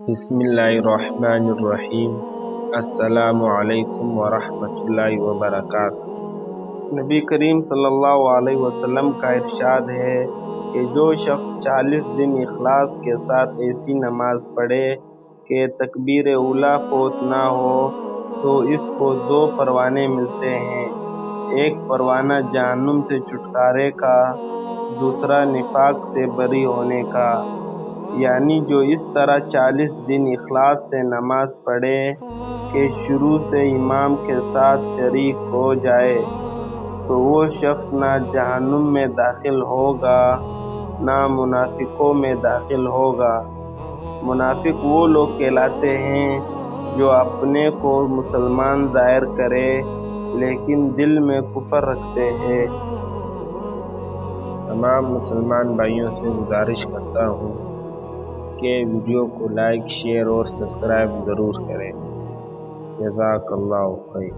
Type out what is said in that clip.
بسم اللہ الرحمن الرحیم۔ السلام علیکم ورحمۃ اللہ وبرکاتہ۔ نبی کریم صلی اللہ علیہ وسلم کا ارشاد ہے کہ جو شخص 40 دن اخلاص کے ساتھ ایسی نماز پڑھے کہ تکبیر اولیٰ فوت نہ ہو تو اس کو 2 پروانے ملتے ہیں، ایک پروانہ جہنم سے چھٹکارے کا، دوسرا نفاق سے بری ہونے کا۔ یعنی جو اس طرح 40 دن اخلاص سے نماز پڑھے کہ شروع سے امام کے ساتھ شریک ہو جائے تو وہ شخص نہ جہنم میں داخل ہوگا نہ منافقوں میں داخل ہوگا۔ منافق وہ لوگ کہلاتے ہیں جو اپنے کو مسلمان ظاہر کرے لیکن دل میں کفر رکھتے ہیں۔ تمام مسلمان بھائیوں سے گزارش کرتا ہوں کہ ویڈیو کو لائک، شیئر اور سبسکرائب ضرور کریں۔ جزاک اللہ خیر۔